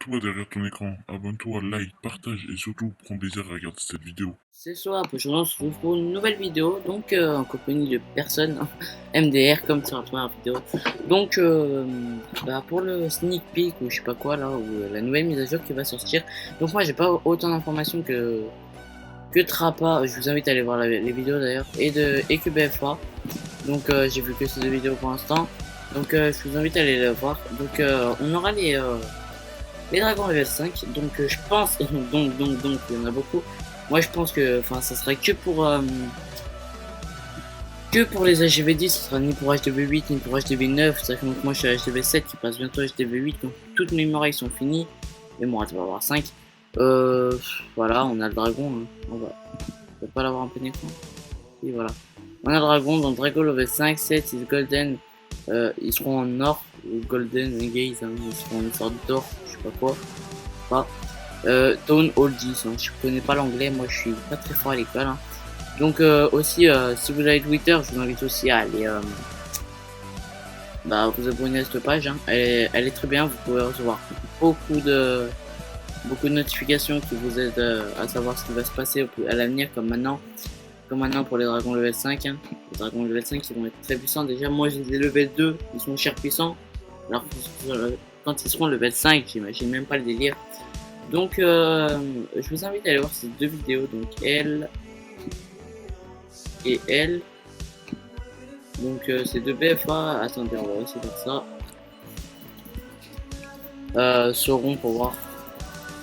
Toi derrière ton écran, abonne-toi, like, partage et surtout prends plaisir à regarder cette vidéo. C'est soit aujourd'hui on se retrouve pour une nouvelle vidéo, donc en compagnie de personne, MDR comme sur la première vidéo. Donc pour le sneak peek ou je sais pas quoi là, ou la nouvelle mise à jour qui va sortir. Donc moi j'ai pas autant d'informations que Trappa, je vous invite à aller voir les vidéos d'ailleurs, et que BFA. Donc j'ai vu que ces deux vidéos pour l'instant. Donc je vous invite à aller les voir. Donc on aura les dragons level 5, donc je pense, donc, il y en a beaucoup. Moi je pense que ça serait que pour les HDV10, ce sera ni pour HDV8 ni pour HDV9. C'est vrai que moi je suis à HDV7 qui passe bientôt HDV8, donc toutes mes mémoires sont finies. Mais bon, tu vas avoir 5. Voilà, on a le dragon. Hein. On va pas l'avoir un peu d'écran. Et voilà. On a le dragon, donc Dragon level 5, 7 is golden. Ils seront en or, ou golden, gaze, hein, ils seront une sorte d'or, je sais pas quoi. Pas. Town Hall 10, hein. Je connais pas l'anglais, moi je suis pas très fort à l'école. Hein. Donc aussi, si vous avez Twitter, je vous invite aussi à aller vous abonner à cette page. Hein. Elle est très bien, vous pouvez recevoir beaucoup de, beaucoup de notifications qui vous aident à savoir ce qui va se passer à l'avenir, comme maintenant pour les dragons level 5. Hein. Les dragons level 5 ils vont être très puissants. Déjà, moi j'ai des level 2, ils sont cher puissants. Alors quand ils seront level 5, j'imagine même pas le délire. Donc je vous invite à aller voir ces deux vidéos, donc elle et elle. Donc ces deux BFA, attendez, on va essayer de faire ça. Seront pour voir.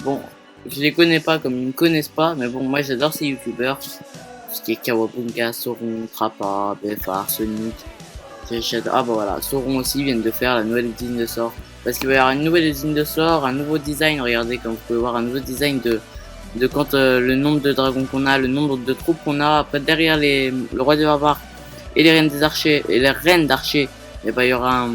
Bon, je les connais pas comme ils me connaissent pas, mais bon, moi j'adore ces youtubeurs. Ce qui est Kawabunga, Sauron, Trappa, BFA, Arsenic. J'adore. Ah bah voilà, Sauron aussi viennent de faire la nouvelle usine de sort. Parce qu'il va y avoir une nouvelle usine de sort, un nouveau design, regardez comme vous pouvez voir, un nouveau design de quand le nombre de dragons qu'on a, le nombre de troupes qu'on a. Après derrière le roi des barbares et les reines des archers et les reines d'archers, et bah il y aura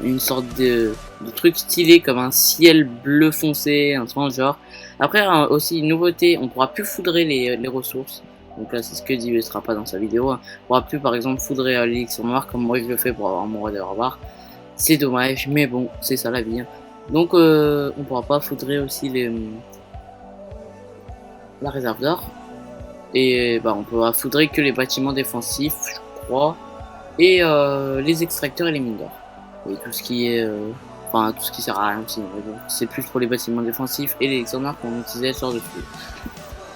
une sorte de truc stylé comme un ciel bleu foncé, un truc genre. Après aussi une nouveauté, on pourra plus foudrer les ressources. Donc là c'est ce que dit ne sera pas dans sa vidéo. Hein. On pourra plus par exemple foudrer l'élixir noir comme moi je le fais pour avoir mon roi des barbares. C'est dommage, mais bon, c'est ça la vie. Hein. Donc on pourra pas foudrer aussi la réserve d'or. Et bah on pourra foudrer que les bâtiments défensifs, je crois. Et les extracteurs et les mines d'or. Et tout ce qui est tout ce qui sert à rien aussi, mais bon, c'est plus pour les bâtiments défensifs et les légendaires qu'on utilisait ce genre de truc.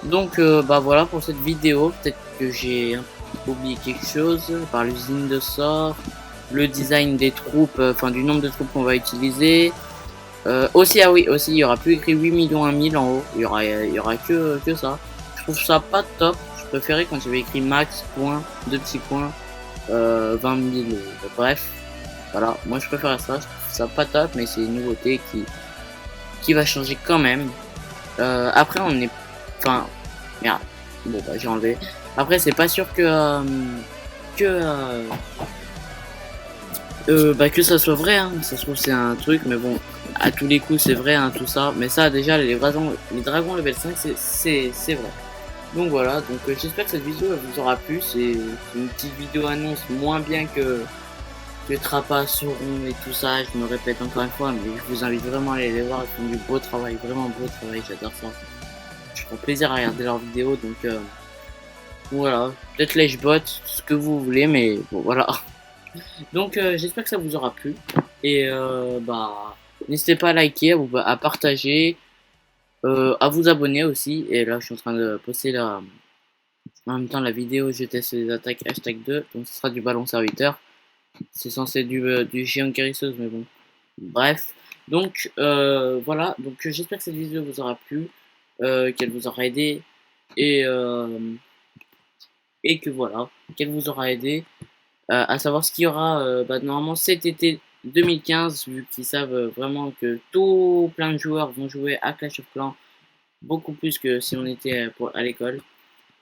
Donc voilà pour cette vidéo, peut-être que j'ai oublié quelque chose, par l'usine de sort, le design des troupes, du nombre de troupes qu'on va utiliser. Aussi, ah oui, aussi il y aura plus écrit 8 millions 1 000 en haut, il y aura que ça. Je trouve ça pas top, je préférais quand il y avait écrit max, point, deux petits points, 20 000, bref. Voilà, moi je préfère ça, je trouve ça pas top, mais c'est une nouveauté qui va changer quand même. Après on est... Enfin, merde, bon bah j'ai enlevé. Après c'est pas sûr que, que ça soit vrai, hein. Ça se trouve c'est un truc, mais bon, à tous les coups c'est vrai, hein, tout ça. Mais ça déjà, les dragons level 5 c'est vrai. Donc voilà, donc j'espère que cette vidéo elle vous aura plu. C'est une petite vidéo annonce moins bien que Trappa, Sauron et tout ça. Je me répète encore une fois, mais je vous invite vraiment à aller les voir. Ils font du beau travail, vraiment beau travail, j'adore ça. Je prends plaisir à regarder leurs vidéos, donc voilà. Peut-être Lashbot, ce que vous voulez, mais bon voilà. Donc j'espère que ça vous aura plu. Et n'hésitez pas à liker, à partager, à vous abonner aussi. Et là je suis en train de poster en même temps la vidéo je teste les attaques #2. Donc ce sera du ballon serviteur. C'est censé être du géant guérisseuse, mais bon. Bref. Donc voilà. Donc j'espère que cette vidéo vous aura plu, qu'elle vous aura aidé. Et, et que voilà, qu'elle vous aura aidé. À savoir ce qu'il y aura normalement cet été 2015, vu qu'ils savent vraiment que tout plein de joueurs vont jouer à Clash of Clans, beaucoup plus que si on était à l'école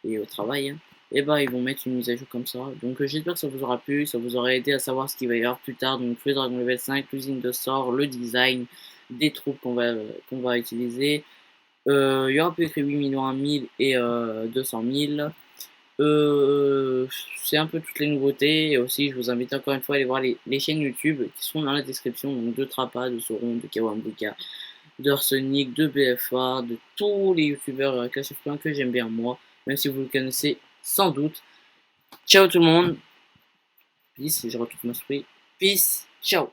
et au travail. Hein. Et bah ils vont mettre une mise à jour comme ça. Donc j'espère que ça vous aura plu, ça vous aura aidé à savoir ce qu'il va y avoir plus tard. Donc le Dragon Level 5, l'usine de sort, le design des troupes qu'on va utiliser. Il y aura plus écrit 8 millions 1 000 et 200 000. C'est un peu toutes les nouveautés. Et aussi, je vous invite encore une fois à aller voir les chaînes YouTube qui sont dans la description. Donc de Trappa, de Sauron, de Kawambuka, de Arsenic, de BFA, de tous les youtubeurs Clash of Clans que j'aime bien moi, même si vous le connaissez sans doute. Ciao tout le monde. Peace, je retrouve ma souris. Peace, ciao.